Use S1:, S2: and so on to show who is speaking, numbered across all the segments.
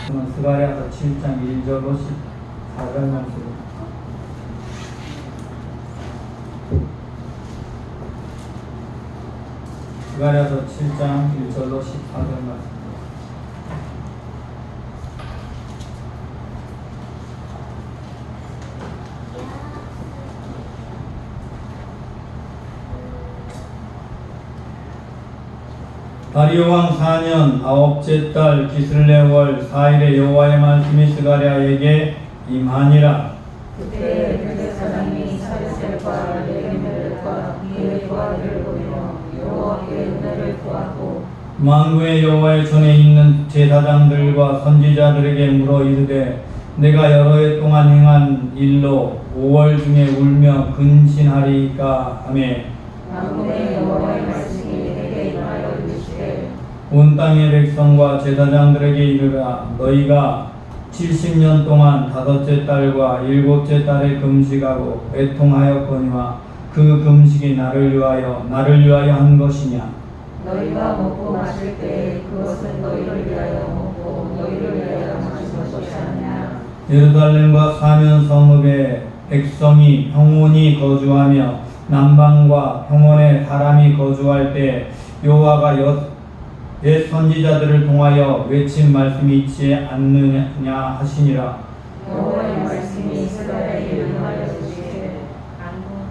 S1: 스가랴서 7장 1절로 14절 말씀. 스가랴서 7장 1절로 14절 말씀. 다리오 왕 4년 9째 달 기슬레 월 4일에 여호와의 말씀이 스가랴에게 임하니라.
S2: 그때 백제사장이 사르셀과 예레미야과 이에리와 이를 보며 여호와께 은혜를 구하고
S1: 만군의 여호와의 전에 있는 제사장들과 선지자들에게 물어 이르되 내가 여러 해 동안 행한 일로 5월 중에 울며 근신하리까 하며
S2: 만군의 여호와의 말씀이 내게 임하여 이르시되
S1: 온 땅의 백성과 제사장들에게 이르라. 너희가 70년 동안 5째 달과 7째 달에 금식하고 애통하였거니와 그 금식이 나를 위하여 한 것이냐.
S2: 너희가 먹고 마실 때 그것은 너희를 위하여 먹고 너희를 위하여 마신 것이 아니냐.
S1: 예루살렘과 사면 성읍에 백성이 평온히 거주하며 남방과 평원에 사람이 거주할 때 여호와가 옛 선지자들을 통하여 외친 말씀이 있지 않느냐 하시니라.
S2: 여호와의 말씀이 스가랴에게 임하여 이르시되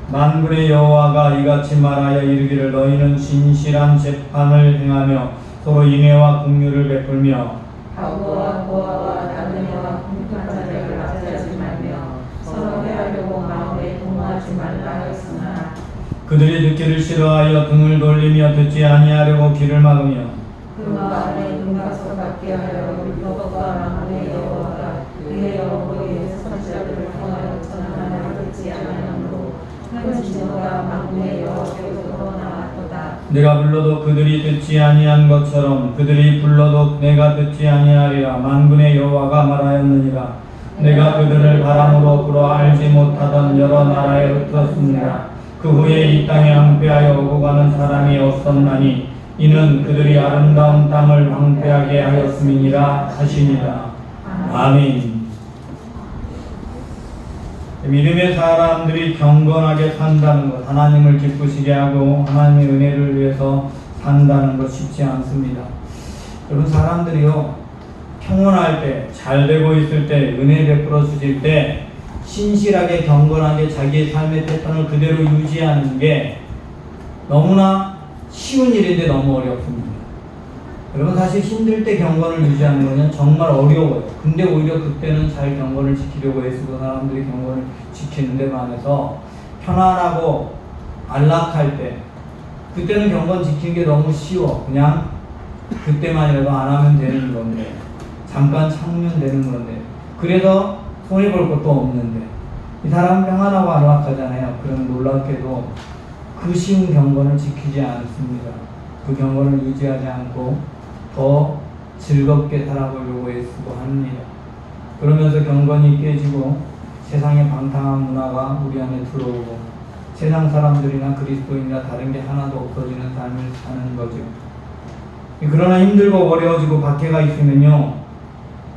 S1: 만군의 여호와가 이같이 말하여 이르기를 너희는 진실한 재판을 행하며 서로 인애와 긍휼을 베풀며
S2: 과부와 고아와 나그네와 궁핍한 자들을 압제하지 말며 서로 해하려고 마음에 동무하지 말라 하였으나
S1: 그들이 듣기를 싫어하여 등을 돌리며 듣지 아니하려고 귀를 막으며
S2: 그 마음에 눈가서 받게 하여 율법과 만군의 여호와가 그의 여호와의 선지자들을 통하여 전하나 듣지 아니하므로 큰 진노가 만군의 여호와께로부터 나왔도다.
S1: 내가 불러도 그들이 듣지 아니한 것처럼 그들이 불러도 내가 듣지 아니하리라. 만군의 여호와가 말하였느니라. 내가 그들을 바람으로 불어 알지 못하던 여러 나라에 흩었습니다. 그 후에 이 땅에 황폐하여 오고 가는 사람이 없었나니 이는 그들이 아름다운 땅을 황폐하게 하였음이니라 하시니라. 아멘. 믿음의 사람들이 경건하게 산다는 것, 하나님을 기쁘시게 하고 하나님의 은혜를 위해서 산다는 것 쉽지 않습니다. 여러분, 사람들이요 평온할 때, 잘 되고 있을 때, 은혜 베풀어 주실 때 신실하게 경건하게 자기의 삶의 패턴을 그대로 유지하는 게 너무나 쉬운 일인데 너무 어렵습니다. 여러분, 사실 힘들 때 경건을 유지하는 것은 정말 어려워요. 근데 오히려 그때는 잘 경건을 지키려고 애쓰고 사람들이 경건을 지키는 데 반해서 편안하고 안락할 때 그때는 경건 지키는 게 너무 쉬워. 그냥 그때만이라도 안 하면 되는 건데, 잠깐 참으면 되는 건데, 그래서 손해볼 것도 없는데 이 사람은 평안하고 안락하잖아요. 그럼 놀랍게도 그 쉬운 경건을 지키지 않습니다. 그 경건을 유지하지 않고 더 즐겁게 살아보려고 애쓰고 합니다. 그러면서 경건이 깨지고 세상의 방탕한 문화가 우리 안에 들어오고 세상 사람들이나 그리스도인이나 다른 게 하나도 없어지는 삶을 사는 거죠. 그러나 힘들고 어려워지고 박해가 있으면요,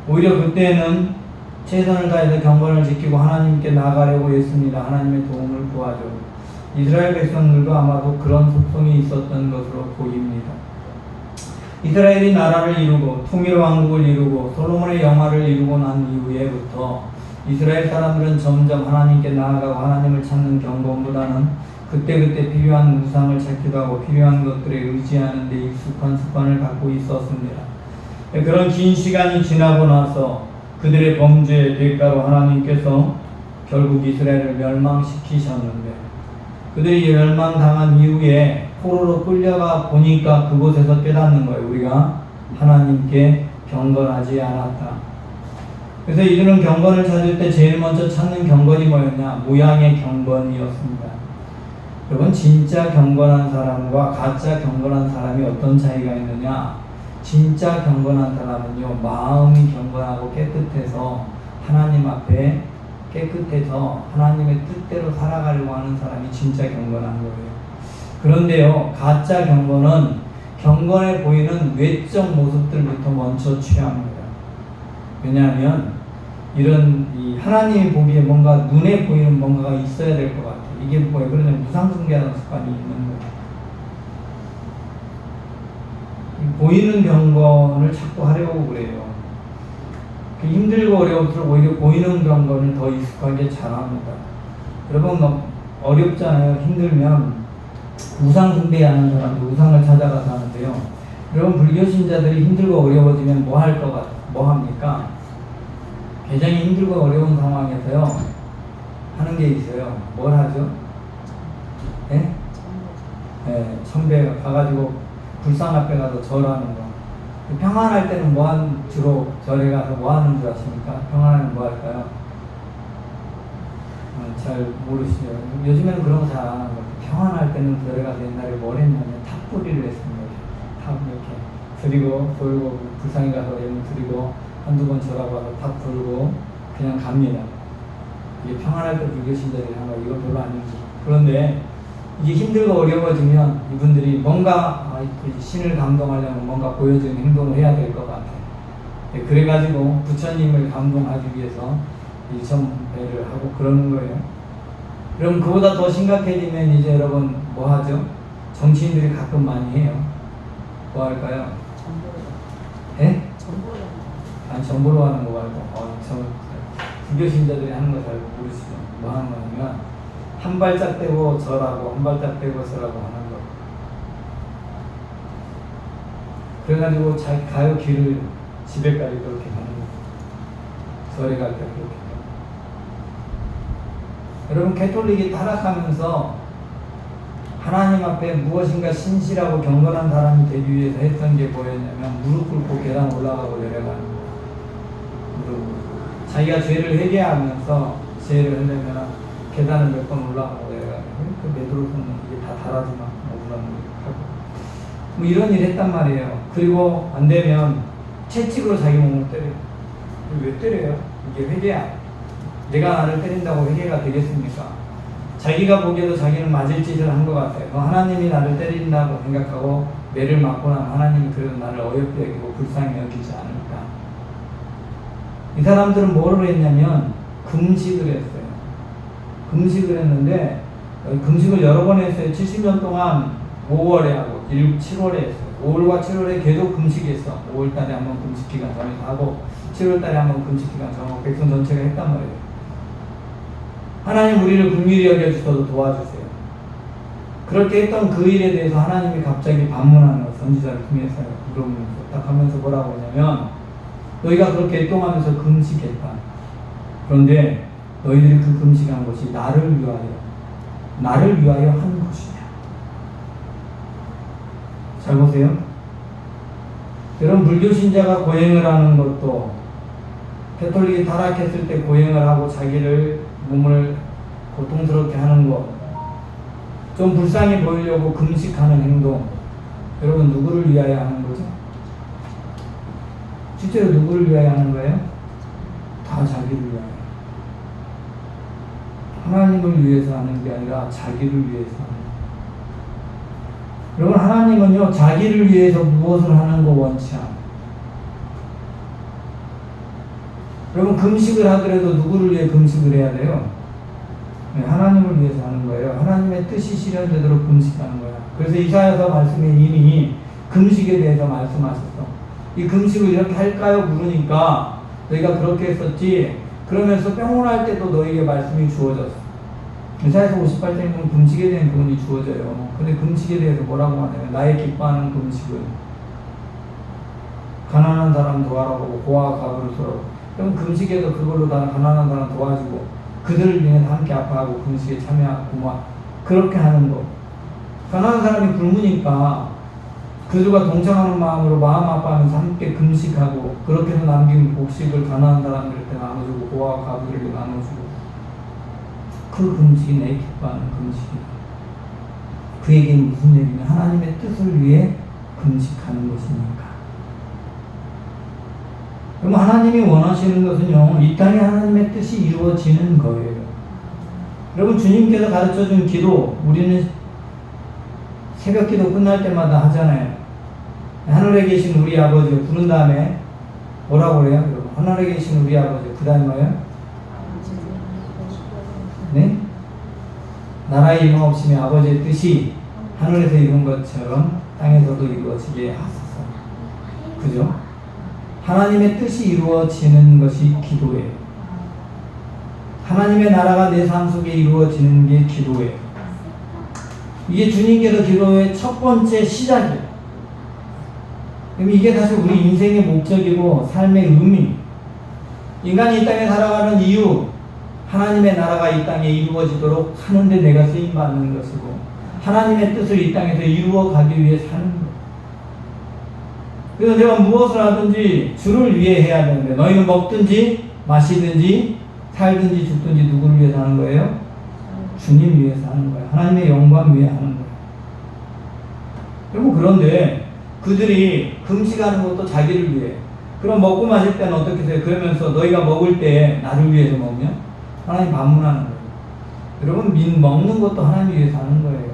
S1: 오히려 그때는 최선을 다해서 경건을 지키고 하나님께 나아가려고 했습니다. 하나님의 도움을 구하죠. 이스라엘 백성들도 아마도 그런 속성이 있었던 것으로 보입니다. 이스라엘이 나라를 이루고 통일 왕국을 이루고 솔로몬의 영화를 이루고 난 이후에부터 이스라엘 사람들은 점점 하나님께 나아가고 하나님을 찾는 경건보다는 그때그때 필요한 우상을 찾기도 하고 필요한 것들에 의지하는 데 익숙한 습관을 갖고 있었습니다. 그런 긴 시간이 지나고 나서 그들의 범죄의 대가로 하나님께서 결국 이스라엘을 멸망시키셨는데, 그들이 멸망당한 이후에 포로로 끌려가 보니까 그곳에서 깨닫는 거예요. 우리가 하나님께 경건하지 않았다. 그래서 이들은 경건을 찾을 때 제일 먼저 찾는 경건이 뭐였냐? 모양의 경건이었습니다. 여러분, 진짜 경건한 사람과 가짜 경건한 사람이 어떤 차이가 있느냐? 진짜 경건한 사람은요, 마음이 경건하고 깨끗해서 하나님 앞에 깨끗해서 하나님의 뜻대로 살아가려고 하는 사람이 진짜 경건한 거예요. 그런데요, 가짜 경건은 경건해 보이는 외적 모습들부터 먼저 취합니다. 왜냐하면 이런 이 하나님이 보기에 뭔가 눈에 보이는 뭔가가 있어야 될 것 같아요. 이게 왜 그러냐면 무상숭배하는 습관이 있는 거예요. 보이는 경건을 자꾸 하려고 그래요. 힘들고 어려울수록 오히려 보이는 경건을 더 익숙하게 잘합니다. 여러분 어렵잖아요. 힘들면 우상 숭배하는 사람들 우상을 찾아가서 하는데요. 여러분 불교신자들이 힘들고 어려워지면 뭐 할 것 같아요? 뭐 합니까? 굉장히 힘들고 어려운 상황에서요 하는 게 있어요. 뭘 하죠? 네? 네, 청배 가가지고 불상 앞에 가서 절하는 거. 평안할 때는 주로 절에 가서 뭐 하는 줄 아십니까? 평안하면 뭐 할까요? 잘 모르시죠. 요즘에는 그런 거 잘 안 하는 것 같아요. 평안할 때는 절에 가서 옛날에 뭘 했냐면 탑뿌리를 했습니다. 탑 이렇게 드리고 돌고 불상에 가서 드리고 한두 번 절하고 와서 탑 돌고 그냥 갑니다. 이게 평안할 때 불교신자들이 하는 거 이거 별로 아니지. 그런데 이게 힘들고 어려워지면 이분들이 뭔가 신을 감동하려면 뭔가 보여주는 행동을 해야 될 것 같아요. 그래가지고 부처님을 감동하기 위해서 일천배를 하고 그러는 거예요. 그럼 그보다 더 심각해지면 이제 여러분 뭐 하죠? 정치인들이 가끔 많이 해요. 뭐 할까요? 예? 아니 정보로 하는 거 말고 불교신자들이 하는 거 잘 모르시죠? 뭐 하는 거냐면 한 발짝 떼고 절하고 한 발짝 떼고 절하고 하는 거. 그래가지고 자기 가요 길을 집에까지 그렇게 가는 거. 절에 갈 때 그렇게. 여러분 캐톨릭이 타락하면서 하나님 앞에 무엇인가 신실하고 경건한 사람이 되기 위해서 했던 게 뭐였냐면 무릎 꿇고 계단 올라가고 내려가는 거예요. 자기가 죄를 회개하면서 죄를 하려면 계단을 몇 번 올라가고 내려가는 그 베드로서는 이게 다 달아지만 억울한 하고 뭐 이런 일 했단 말이에요. 그리고 안 되면 채찍으로 자기 몸을 때려요. 왜 때려요? 이게 회개야. 내가 나를 때린다고 회개가 되겠습니까? 자기가 보기에도 자기는 맞을 짓을 한 것 같아요. 하나님이 나를 때린다고 생각하고 매를 맞고 나면 하나님이 그래도 나를 어렵게 여기고 불쌍히 여기지 않을까. 이 사람들은 뭐를 했냐면 금식을 했어요. 금식을 했는데 금식을 여러 번 했어요. 70년 동안 5월에 하고 7월에 했어요. 5월과 7월에 계속 금식했어. 5월달에 한번 금식 기간 정해서 하고 7월달에 한번 금식 기간 정하고 백성 전체가 했단 말이에요. 하나님 우리를 긍휼히 여겨주셔서 도와주세요. 그렇게 했던 그 일에 대해서 하나님이 갑자기 반문하는 거 선지자를 통해서요. 그러면서 딱 하면서 뭐라고 하냐면 너희가 그렇게 애통하면서 금식했다. 그런데 너희들이 그 금식한 것이 나를 위하여 한 것이냐. 잘 보세요. 여러분 불교신자가 고행을 하는 것도 캐톨릭이 타락했을 때 고행을 하고 자기를 몸을 고통스럽게 하는 것, 좀 불쌍히 보이려고 금식하는 행동, 여러분 누구를 위하여 하는 거죠? 실제로 누구를 위하여 하는 거예요? 다 자기를 위하여. 하나님을 위해서 하는 게 아니라 자기를 위해서 하는 거예요. 여러분 하나님은요 자기를 위해서 무엇을 하는 거 원치 않아요. 여러분 금식을 하더라도 누구를 위해 금식을 해야 돼요? 네, 하나님을 위해서 하는 거예요. 하나님의 뜻이 실현되도록 금식하는 거야. 그래서 이사야서 말씀에 이미 금식에 대해서 말씀하셨어. 이 금식을 이렇게 할까요? 물으니까 너희가 그렇게 했었지. 그러면서 병원할 때도 너희에게 말씀이 주어졌어. 이사야서 58장에 보면 금식에 대한 교훈이 주어져요. 근데 금식에 대해서 뭐라고 하냐면 나의 기뻐하는 금식은 가난한 사람 도와라고 고아와 가부를 쏘라고. 그럼 금식에도 그걸로 다 가난한 사람 도와주고 그들을 위해서 함께 아파하고 금식에 참여하고 그렇게 하는 거. 가난한 사람이 굶으니까 그들과 동참하는 마음으로 마음 아파하면서 함께 금식하고 그렇게 해서 남긴 곡식을 가난한 사람들한테 나눠주고 고아와 가부들에게 나눠주고 그 금식이 내 기뻐하는 금식이다. 그에게는 무슨 얘기냐? 하나님의 뜻을 위해 금식하는 것이니까. 그럼 하나님이 원하시는 것은요, 이 땅에 하나님의 뜻이 이루어지는 거예요. 여러분 주님께서 가르쳐준 기도, 우리는 새벽 기도 끝날 때마다 하잖아요. 하늘에 계신 우리 아버지 부른 다음에 뭐라고 그래요? 여러분 하늘에 계신 우리 아버지. 그 다음에 뭐예요? 네? 나라의 임하옵시며 아버지의 뜻이 하늘에서 이룬 것처럼 땅에서도 이루어지게 하소서. 그죠? 하나님의 뜻이 이루어지는 것이 기도예요. 하나님의 나라가 내 삶 속에 이루어지는 게 기도예요. 이게 주님께서 기도의 첫 번째 시작이에요. 그럼 이게 사실 우리 인생의 목적이고 삶의 의미. 인간이 이 땅에 살아가는 이유, 하나님의 나라가 이 땅에 이루어지도록 하는데 내가 쓰임받는 것이고, 하나님의 뜻을 이 땅에서 이루어 가기 위해 사는 거예요. 그래서 내가 무엇을 하든지 주를 위해 해야 되는데, 너희는 먹든지 마시든지 살든지 죽든지 누구를 위해서 하는 거예요? 주님 위해서 하는 거예요. 하나님의 영광 위해 하는 거예요. 그리고 그런데 그들이 금식하는 것도 자기를 위해. 그럼 먹고 마실 때는 어떻게 해요? 그러면서 너희가 먹을 때 나를 위해서 먹냐? 하나님 반문하는 거예요. 여러분, 먹는 것도 하나님 위해서 하는 거예요.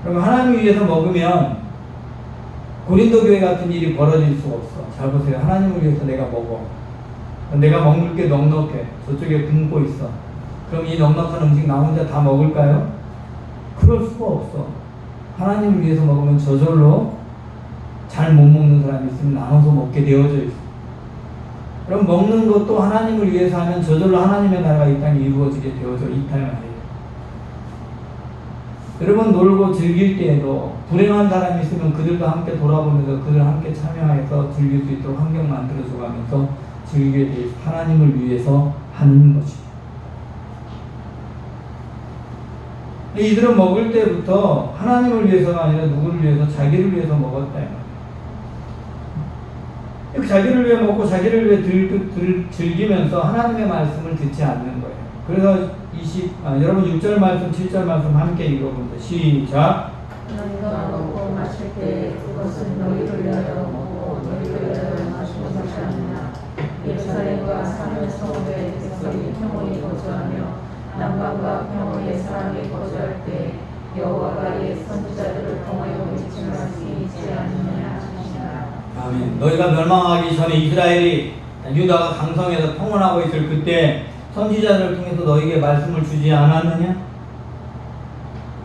S1: 그러면 하나님 위해서 먹으면 고린도 교회 같은 일이 벌어질 수가 없어. 잘 보세요. 하나님을 위해서 내가 먹어. 내가 먹을 게 넉넉해. 저쪽에 굶고 있어. 그럼 이 넉넉한 음식 나 혼자 다 먹을까요? 그럴 수가 없어. 하나님을 위해서 먹으면 저절로 잘 못 먹는 사람이 있으면 나눠서 먹게 되어져 있어. 그럼 먹는 것도 하나님을 위해서 하면 저절로 하나님의 나라가 이 땅에 이루어지게 되어져 있다 말이에요. 여러분, 놀고 즐길 때에도 불행한 사람이 있으면 그들도 함께 돌아보면서 그들 함께 참여해서 즐길 수 있도록 환경 만들어줘 가면서 즐기게 돼 있어. 하나님을 위해서 하는 것이. 이들은 먹을 때부터 하나님을 위해서가 아니라 누구를 위해서? 자기를 위해서 먹었다. 이렇게 자기를 위해 먹고 자기를 위해 즐기면서 하나님의 말씀을 듣지 않는 거예요. 그래서 여러분 6절 말씀, 7절 말씀 함께 읽어봅니다. 시작.
S2: 너희가 먹고 마실 때 그것은 너희를 위하여 먹고 너희를 위하여 마시는 것이 아니라 예루살렘과 사는 성읍에 백성이 평온히 거주하며 남방과 평온의 사람이 거주할 때 여호와가 옛 선지자들을 통하여 미친 말씀이 있지 않느냐 하시니라.
S1: 아멘. 너희가 멸망하기 전에 이스라엘이 유다가 강성해서 평온하고 있을 그때 선지자들을 통해서 너희에게 말씀을 주지 않았느냐?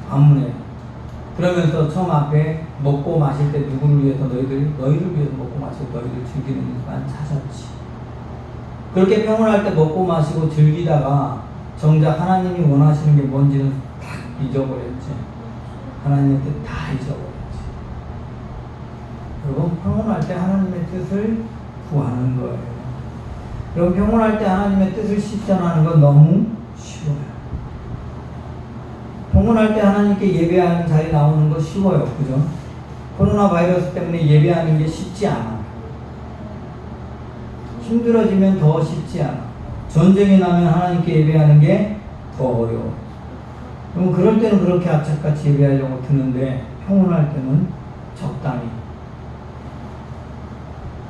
S1: 반문해요. 그러면서 처음 앞에 먹고 마실 때 누구를 위해서? 너희를 위해서 먹고 마시고 너희를 즐기는 일만 찾았지. 그렇게 평온할 때 먹고 마시고 즐기다가 정작 하나님이 원하시는 게 뭔지는 다 잊어버렸지. 하나님의 뜻 다 잊어버렸지. 여러분, 평온할 때 하나님의 뜻을 구하는 거예요. 여러분, 평온할 때 하나님의 뜻을 실천하는 건 너무 쉬워요. 평온할 때 하나님께 예배하는 자리에 나오는 거 쉬워요. 그죠? 코로나 바이러스 때문에 예배하는 게 쉽지 않아. 힘들어지면 더 쉽지 않아. 전쟁이 나면 하나님께 예배하는 게 더 어려워. 그럼 그럴 때는 그렇게 악착같이 예배하려고 드는데 평온할 때는 적당히.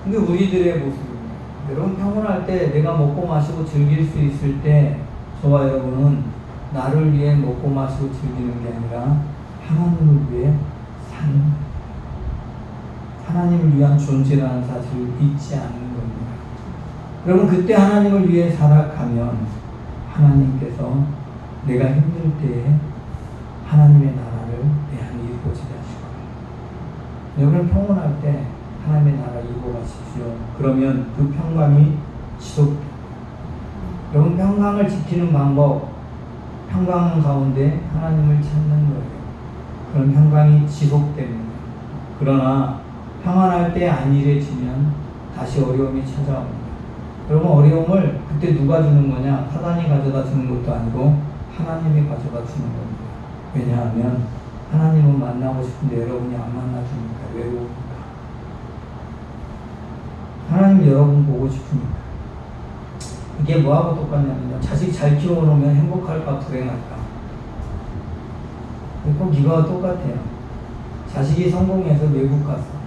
S1: 근데 우리들의 모습입니다. 여러분, 평온할 때 내가 먹고 마시고 즐길 수 있을 때 저와 여러분은 나를 위해 먹고 마시고 즐기는 게 아니라 하나님을 위해 사는 거예요. 하나님을 위한 존재라는 사실을 잊지 않는 겁니다. 여러분, 그때 하나님을 위해 살아가면 하나님께서 내가 힘들 때에 하나님의 나라를 내 안에 이루어지게 하실 거예요. 여러분, 평온할 때 하나님의 나라 이루어 가십시오. 그러면 그 평강이 지속돼요. 여러분, 평강을 지키는 방법, 평강 가운데 하나님을 찾는 거예요. 그런 평강이 지속됩니다. 그러나 평안할 때 안일해지면 다시 어려움이 찾아옵니다. 여러분, 어려움을 그때 누가 주는 거냐? 사단이 가져다 주는 것도 아니고 하나님이 가져다 주는 겁니다. 왜냐하면 하나님은 만나고 싶은데 여러분이 안 만나주니까 외로우니까. 하나님 여러분 보고 싶으니까. 이게 뭐하고 똑같냐면요, 자식 잘 키워놓으면 행복할까 불행할까? 꼭 이거와 똑같아요. 자식이 성공해서 외국 갔어.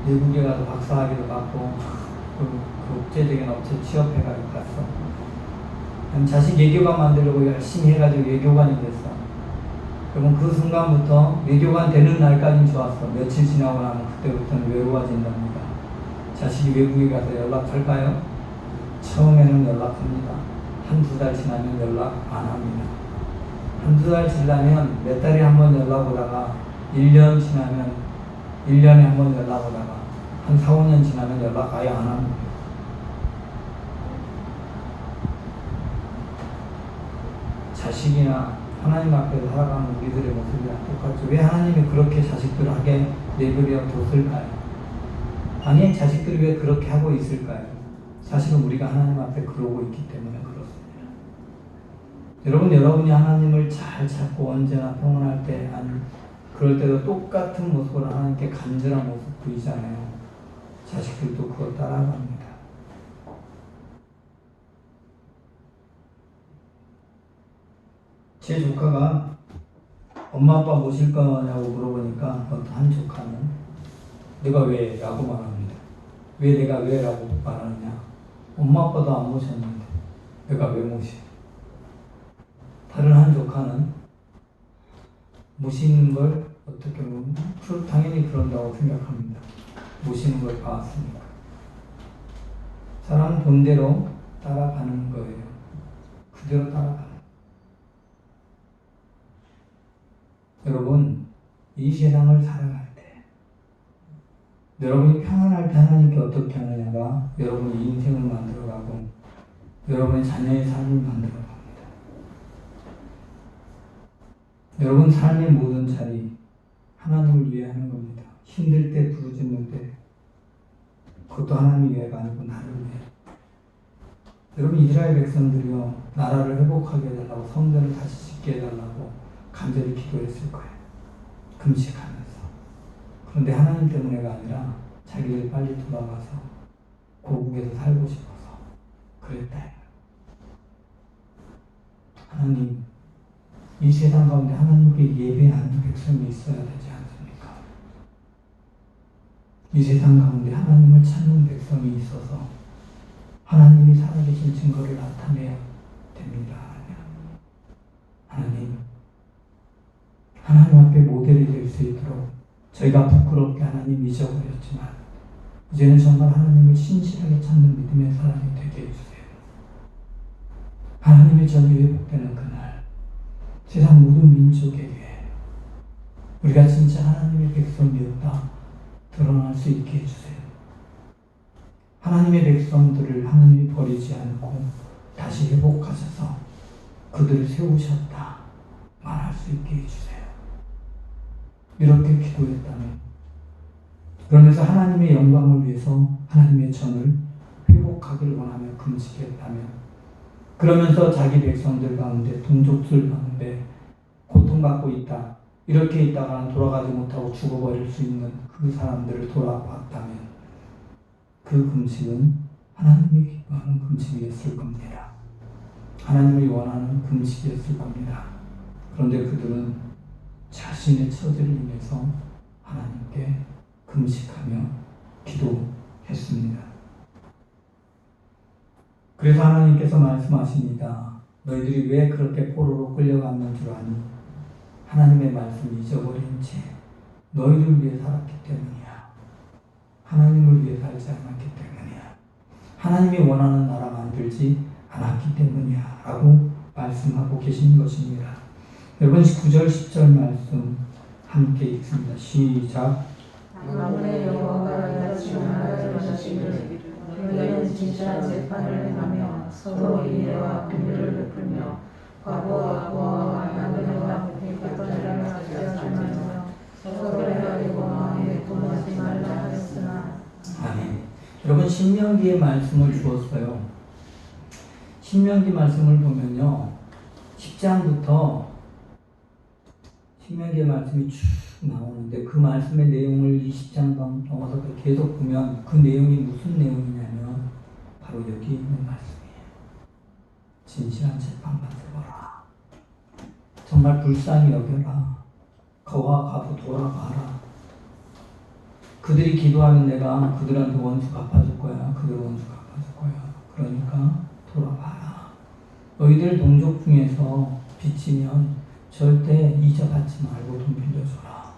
S1: 외국에 가서 박사학위도 받고 그 국제적인 업체 취업해가지고 갔어. 자식 외교관 만들려고 열심히 해가지고 외교관이 됐어. 여러분 그 순간부터 외교관 되는 날까지는 좋았어. 며칠 지나고 나면 그때부터는 외로워진답니다. 자식이 외국에 가서 연락할까요? 처음에는 연락합니다. 한두 달 지나면 연락 안 합니다. 한두 달 지나면 몇 달에 한 번 연락 오다가 1년 지나면 1년에 한 번 연락 오다가 한 4, 5년 지나면 연락 아예 안 합니다. 자식이나 하나님 앞에서 살아가는 우리들의 모습이랑 똑같죠. 왜 하나님이 그렇게 자식들을 하게 내버려 뒀을까요? 아니, 자식들이 왜 그렇게 하고 있을까요? 사실은 우리가 하나님 앞에 그러고 있기 때문에 그렇습니다. 여러분, 여러분이 하나님을 잘 찾고 언제나 평안할 때, 아니, 그럴 때도 똑같은 모습으로 하나님께 간절한 모습 보이잖아요. 자식들도 그거 따라갑니다. 제 조카가 엄마 아빠 모실 거냐고 물어보니까 어떤 한 조카는 내가 왜? 라고 말합니다. 왜 내가 왜? 라고 말하느냐. 엄마 아빠도 안 모셨는데 내가 왜 모셔? 다른 한 조카는 모시는 걸 어떻게 보면 당연히 그런다고 생각합니다. 모시는 걸 봐왔으니까. 사람은 본대로 따라가는 거예요. 그대로 따라가는. 여러분, 이 세상을 살아갈 때 여러분이 평안할 때 하나님께 어떻게 하느냐가 여러분의 인생을 만들어가고 여러분의 자녀의 삶을 만들어갑니다. 여러분 삶의 모든 자리 하나님을 위해 하는 겁니다. 힘들 때 부르짖는 때 그것도 하나님 위해가 아니고 나를 위해. 여러분 이스라엘 백성들이요 나라를 회복하게 해달라고 성전을 다시 짓게 해달라고 간절히 기도했을 거예요. 금식하면서. 그런데 하나님 때문에가 아니라 자기들 빨리 돌아가서 고국에서 살고 싶어서 그랬다. 하나님, 이 세상 가운데 하나님께 예배하는 백성이 있어야 되지 않습니까? 이 세상 가운데 하나님을 찾는 백성이 있어서 하나님이 살아계신 증거를 나타내야 됩니다. 하나님 앞에 모델이 될 수 있도록 저희가 부끄럽게 하나님 잊어버렸지만 이제는 정말 하나님을 신실하게 찾는 믿음의 사람이 되게 해주세요. 하나님의 전이 회복되는 그날 세상 모든 민족에게 우리가 진짜 하나님의 백성이었다 드러날 수 있게 해주세요. 하나님의 백성들을 하나님이 버리지 않고 다시 회복하셔서 그들을 세우셨다 말할 수 있게 해주세요. 이렇게 기도했다면 그러면서 하나님의 영광을 위해서 하나님의 전을 회복하기를 원하며 금식했다면 그러면서 자기 백성들 가운데 동족들 가운데 고통받고 있다 이렇게 있다가는 돌아가지 못하고 죽어버릴 수 있는 그 사람들을 돌아봤다면 그 금식은 하나님이 기뻐하는 금식이었을 겁니다. 하나님이 원하는 금식이었을 겁니다. 그런데 그들은 자신의 처지를 인해서 하나님께 금식하며 기도했습니다. 그래서 하나님께서 말씀하십니다. 너희들이 왜 그렇게 포로로 끌려갔는 줄 아니? 하나님의 말씀을 잊어버린 채 너희를 위해 살았기 때문이야. 하나님을 위해 살지 않았기 때문이야. 하나님이 원하는 나라 만들지 않았기 때문이야 라고 말씀하고 계신 것입니다. 여러분 9절 10절 말씀 함께 읽습니다. 시작.
S2: 만군의 여호와가 이같이 말하시기를 너희는 진실한 재판을 행하며 서로 인애와 긍휼을 베풀며 과부와 고아와 나그네와 백발자를 맞이하며 서로를 가리고 마음에 분하지 말라 하였으나.
S1: 아멘. 여러분 신명기의 말씀을 주었어요. 신명기 말씀을 보면요 10장부터 신명기의 말씀이 쭉 나오는데 그 말씀의 내용을 20장 넘어서 계속 보면 그 내용이 무슨 내용이냐면 바로 여기 있는 말씀이에요. 진실한 재판만 세워라. 정말 불쌍히 여겨라. 거와 과부 돌아가라. 그들이 기도하면 내가 그들한테 원수 갚아줄 거야. 그들 원수 갚아줄 거야. 그러니까 돌아가라. 너희들 동족 중에서 비치면 절대 이자 받지 말고 돈 빌려줘라.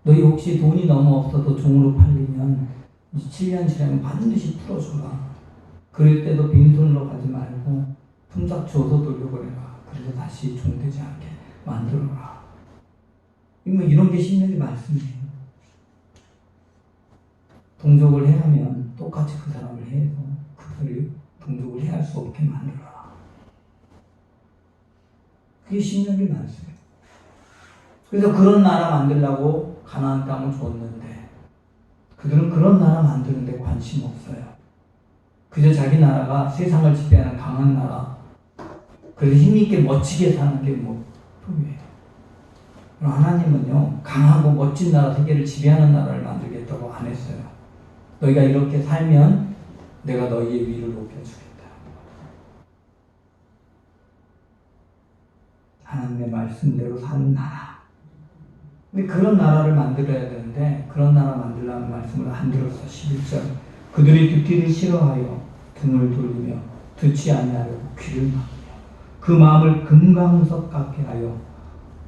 S1: 너희 혹시 돈이 너무 없어도 종으로 팔리면 7년 지나면 반드시 풀어줘라. 그럴 때도 빈손으로 가지 말고 품삯 줘서 돌려보내라. 그래서 다시 종되지 않게 만들어라. 이런 게 신명기 말씀이에요. 동족을 해하면 똑같이 그 사람을 해서 그들을 동족을 해할 수 없게 만들어라. 그게 신명기 말씀이에요. 그래서 그런 나라 만들려고 가나안 땅을 줬는데 그들은 그런 나라 만드는 데 관심 없어요. 그저 자기 나라가 세상을 지배하는 강한 나라, 그래서 힘있게 멋지게 사는 게 목표예요. 하나님은요, 강하고 멋진 나라, 세계를 지배하는 나라를 만들겠다고 안 했어요. 너희가 이렇게 살면 내가 너희의 위를 높여주겠다. 하나님의 말씀대로 사는 나라. 근데 그런 나라를 만들어야 되는데 그런 나라 만들라는 말씀을 안 들었어. 11절. 그들이 듣기를 싫어하여 등을 돌리며 듣지 아니하려 귀를 막으며 그 마음을 금강석 같게 하여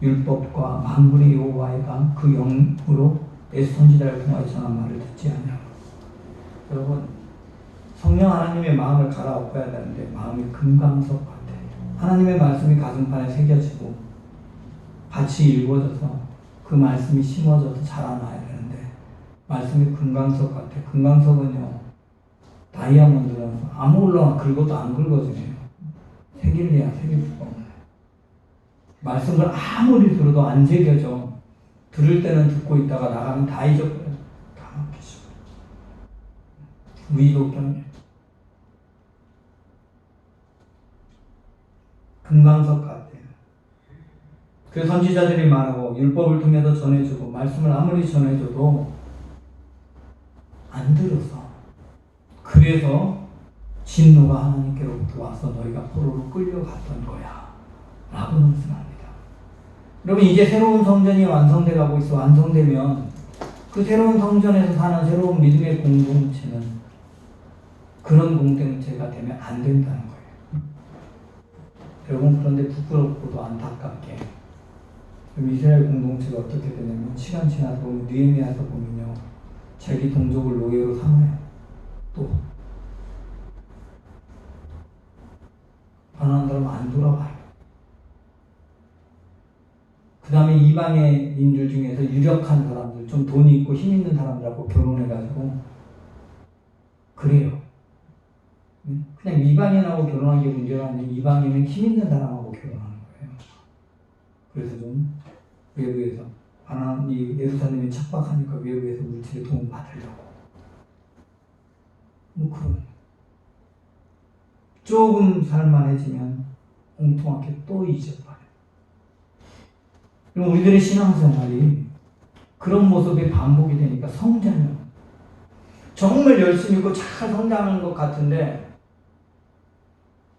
S1: 율법과 만군의 여호와의 강 그 영으로 내 선지자를 통하여 전한 말을 듣지 아니하고. 여러분, 성령 하나님의 마음을 갈아엎어야 되는데 마음이 금강석 같아요. 하나님의 말씀이 가슴판에 새겨지고 밭이 일궈져서 그 말씀이 심어져서 자라나야 되는데 말씀이 금강석 같아요. 금강석은요, 다이아몬드는 아무걸로나 긁어도 안 긁어지네요. 새길래야 새길 수가 없네. 말씀을 아무리 들어도 안 새겨져. 들을 때는 듣고 있다가 나가면 다 잊어버려요. 다 막히죠. 위독경이에요. 금강석 같아요. 그 선지자들이 말하고 율법을 통해서 전해주고 말씀을 아무리 전해줘도 안 들어서, 그래서 진노가 하나님께로부터 와서 너희가 포로로 끌려갔던 거야 라고 말씀합니다. 여러분, 이제 새로운 성전이 완성돼 가고 있어. 완성되면 그 새로운 성전에서 사는 새로운 믿음의 공동체는 그런 공동체가 되면 안 된다는 거예요. 여러분, 그런데 부끄럽고도 안타깝게 이스라엘 공동체가 어떻게 되냐면 시간 지나서 보면 느헤미야서 보면요, 자기 동족을 노예로 삼아요. 또 가난한 사람 안 돌아가요. 그 다음에 이방인들 중에서 유력한 사람들, 좀 돈이 있고 힘 있는 사람들하고 결혼해가지고 그래요. 그냥 이방인하고 결혼한 게 문제가 아니고 이방인은 힘 있는 사람하고 결혼하는 거예요. 그래서 좀 외부에서 이 예루살렘이 척박하니까 외부에서 물질의 도움 받으려고 그런, 조금 살만해지면 엉뚱하게 또 잊어버려요. 그럼 우리들의 신앙생활이 그런 모습이 반복이 되니까 성장은 정말 열심히 있고 잘 성장하는 것 같은데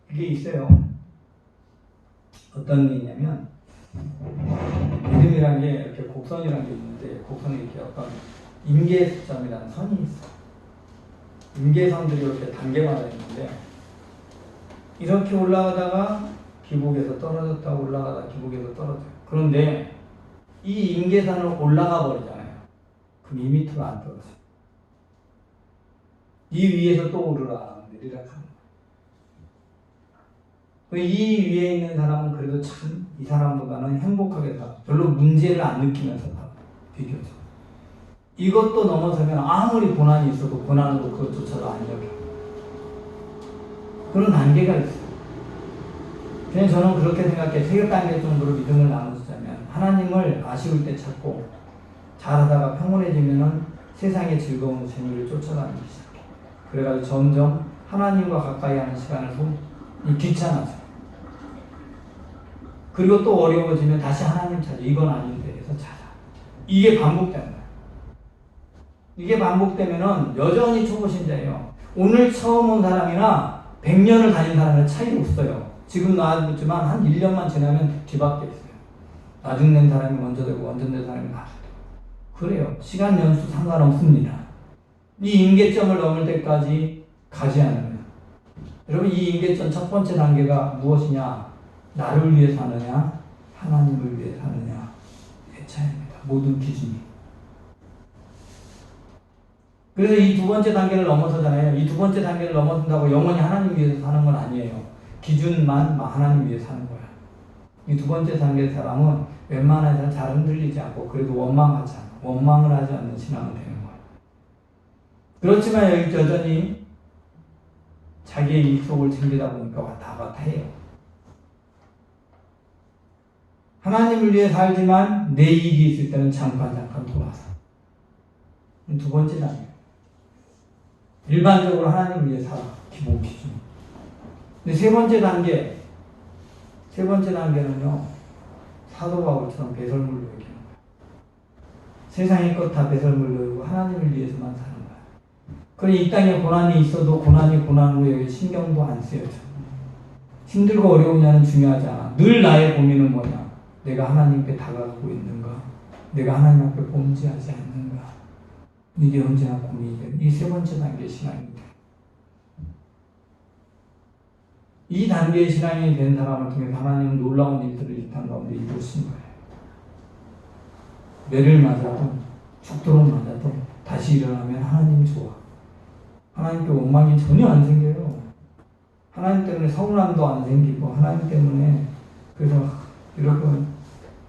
S1: 그게 있어요. 어떤 게 있냐면 믿음이란 게 이렇게 곡선이라는 게 있는데 곡선에 이렇게 어떤 임계점이라는 선이 있어요. 임계선들이 이렇게 단계마다 있는데 이렇게 올라가다가 기복에서 떨어졌다가 올라가다가 기복에서 떨어져요. 그런데 이 임계선을 올라가 버리잖아요. 그럼 2m로 안 떨어져요. 이 위에서 또 오르라 내리라 하는 거예요. 이 위에 있는 사람은 그래도 참 이 사람보다는 행복하게 살아. 별로 문제를 안 느끼면서 살아. 비교적. 이것도 넘어서면 아무리 고난이 있어도 고난으로 그것조차도 안 여겨. 그런 단계가 있어요. 그냥 저는 그렇게 생각해. 3단계 정도로 믿음을 나누자면 하나님을 아쉬울 때 찾고 잘하다가 평온해지면은 세상의 즐거운 재미를 쫓아가기 시작해. 그래가지고 점점 하나님과 가까이 하는 시간을 귀찮아져. 그리고 또 어려워지면 다시 하나님 찾아. 이건 아닌데 해서 찾아. 이게 반복되는 거야. 이게 반복되면은 여전히 초보신자예요. 오늘 처음 온 사람이나 100년을 다닌 사람은 차이 없어요. 지금 나왔지만 한 1년만 지나면 뒤바뀌어 있어요. 나중 낸 사람이 먼저 되고 먼저 된 사람이 나중 되고. 그래요. 시간 연수 상관없습니다. 이 임계점을 넘을 때까지 가지 않으면. 여러분, 이 임계점 첫 번째 단계가 무엇이냐? 나를 위해 사느냐? 하나님을 위해 사느냐의 차이입니다. 모든 기준이. 그래서 이 두 번째 단계를 넘어서잖아요. 이 두 번째 단계를 넘어선다고 영원히 하나님 위해서 사는 건 아니에요. 기준만 하나님 위해 사는 거야. 이 두 번째 단계의 사람은 웬만해서 잘 흔들리지 않고 그래도 원망하지 않아. 원망을 하지 않는 신앙은 되는 거야. 그렇지만 여전히 자기의 이익 속을 챙기다 보니까 왔다 갔다 해요. 하나님을 위해 살지만 내 이익이 있을 때는 잠깐 돌아서. 두 번째 단계. 일반적으로 하나님을 위해 살아. 기본 기준. 근데 세 번째 단계는요, 사도 바울처럼 배설물로 여기는 거야. 세상의 것 다 배설물로 여기고 하나님을 위해서만 사는 거야. 그러니 이 땅에 고난이 있어도 고난으로 여기 신경도 안 쓰여져. 힘들고 어려우냐는 중요하지 않아. 늘 나의 고민은 뭐냐? 내가 하나님께 다가가고 있는가? 내가 하나님 앞에 범죄하지 않는가? 이게 언제나 고민이 되는 이 세 번째 단계의 신앙입니다. 이 단계의 신앙이 된 사람을 통해서 하나님은 놀라운 일들을 이 땅 가운데 이루신 거예요. 매를 맞아도 죽도록 맞아도 다시 일어나면 하나님 좋아. 하나님께 원망이 전혀 안 생겨요. 하나님 때문에 서운함도 안 생기고 하나님 때문에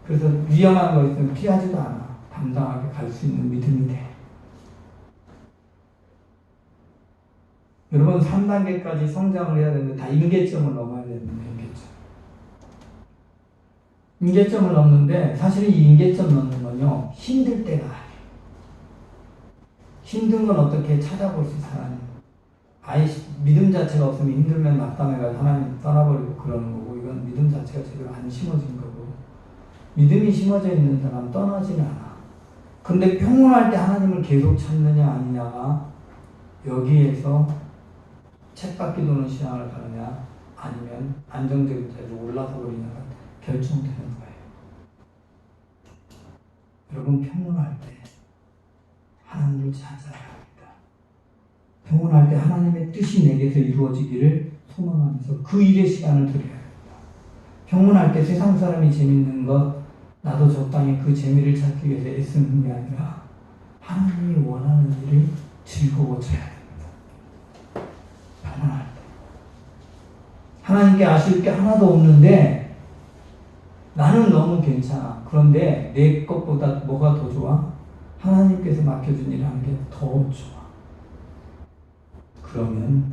S1: 그래서 위험한 거 있으면 피하지도 않아. 담당하게 갈 수 있는 믿음이 돼. 여러분 3단계까지 성장을 해야 되는데 다 임계점을 넘어야 됩니다. 임계점을 넘는데 사실 이 임계점 넘는 건요 힘들 때가 아니에요. 힘든 건 어떻게 찾아볼 수 있어요. 하나님. 아예 믿음 자체가 없으면 힘들면 낙담해가지고 하나님 떠나버리고 그러는 거고 이건 믿음 자체가 제대로 안 심어진 거고 믿음이 심어져 있는 사람은 떠나지는 않아. 근데 평온할 때 하나님을 계속 찾느냐 아니냐가 여기에서 쳇바퀴 도는 신앙을 가느냐 아니면 안정적인 자리로 올라서 버리냐가 결정되는 거예요. 여러분 평온할 때 하나님을 찾아야 합니다. 평온할 때 하나님의 뜻이 내게서 이루어지기를 소망하면서 그 일에 시간을 드려야 합니다. 평온할 때 세상 사람이 재밌는 것 나도 적당히 그 재미를 찾기 위해서 애쓰는 게 아니라 하나님이 원하는 일을 즐거워져야 합니다. 평온할 때 하나님께 아쉬울 게 하나도 없는데 나는 너무 괜찮아. 그런데 내 것보다 뭐가 더 좋아? 하나님께서 맡겨준 일 하는 게 더 좋아. 그러면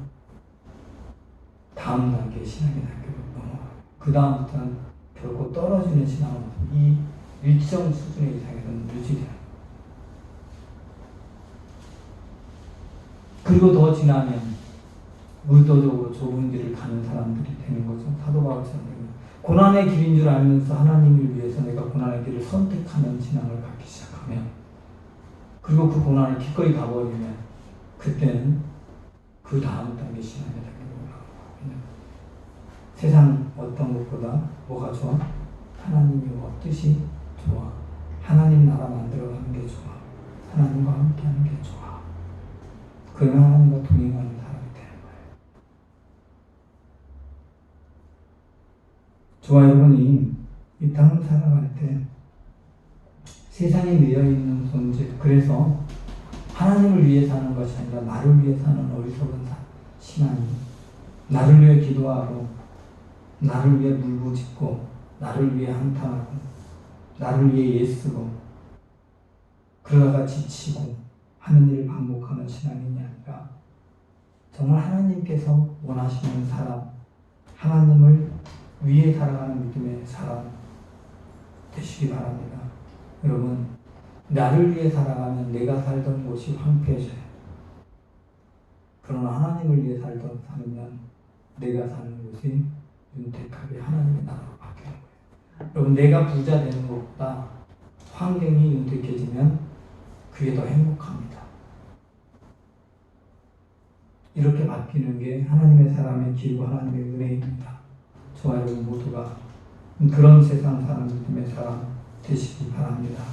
S1: 다음 단계 신앙의 단계로 넘어가요. 그 다음부터는 결코 떨어지는 신앙은 이 일정 수준의 이상에서는 유지돼요. 그리고 더 지나면 의도적으로 좁은 길을 가는 사람들이 되는 거죠. 사도 바울처럼 되면 고난의 길인 줄 알면서 하나님을 위해서 내가 고난의 길을 선택하는 신앙을 갖기 시작하면 그리고 그 고난을 기꺼이 가버리면 그때는 그 다음 단계 신앙의 단계로 올라갑니다. 세상 어떤 것보다 뭐가 좋아? 하나님의 뜻이 좋아. 하나님 나라 만들어가는 게 좋아. 하나님과 함께하는 게 좋아. 그러면 하나님과 동행하는 사람이 되는 거예요. 저와 여러분이 이 땅을 살아갈 때 세상에 매여있는 존재, 그래서 하나님을 위해 사는 것이 아니라 나를 위해 사는 어리석은 신앙이 나를 위해 기도하고 나를 위해 물부짖고 나를 위해 한탄하고 나를 위해 애쓰고 그러다가 지치고 하는 일을 반복하는 신앙이 아니라 정말 하나님께서 원하시는 사람, 하나님을 위해 살아가는 믿음의 사람 되시기 바랍니다. 여러분, 나를 위해 살아가면 내가 살던 곳이 황폐해져요. 그러나 하나님을 위해 살면 내가 사는 곳이 윤택하게 하나님의 나라로 바뀌는 거예요. 여러분, 내가 부자 되는 것보다 환경이 윤택해지면 그게 더 행복합니다. 이렇게 바뀌는 게 하나님의 사람의 길고 하나님의 은혜입니다. 저와 여러분 모두가 그런 세상 사는 믿음의 사람 되시기 바랍니다.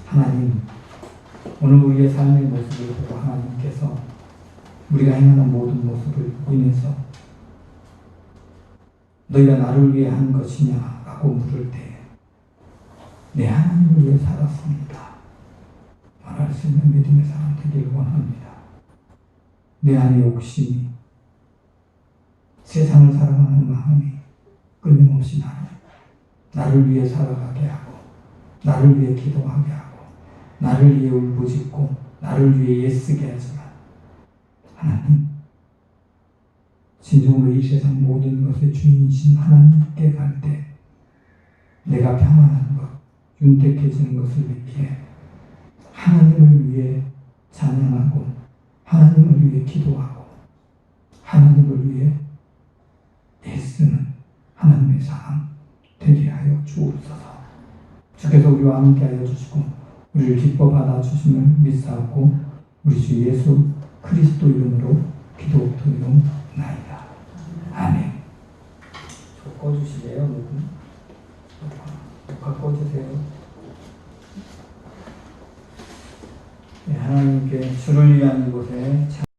S1: 하나님, 오늘 우리의 삶의 모습을 보고 하나님께서 우리가 행하는 모든 모습을 인해서 너희가 나를 위해 한 것이냐 라고 라고 물을 때 내 하나님을 위해 살았습니다 말할 수 있는 믿음의 사람 되기를 원합니다. 내 안의 욕심이 세상을 사랑하는 마음이 끊임없이 나를 위해 살아가게 하고 나를 위해 기도하게 하고 나를 위해 울부짖고 나를 위해 애쓰게 하지만 하나님 진정으로 이 세상 모든 것의 주인이신 하나님께 갈 때 내가 평안한 것 윤택해지는 것을 위해 하나님을 위해 찬양하고 하나님을 위해 기도하고 하나님을 위해 애쓰는 하나님의 사람 되게 하여 주옵소서. 주께서 우리와 함께 하여 주시고 우리를 기뻐 받아 주심을 믿사옵고 우리 주 예수 그리스도 이름으로 기도드리옵나이다. 아멘. 저 꺼주시게요, 누구? 꺼주세요. 네, 하나님께 주를 위한 곳에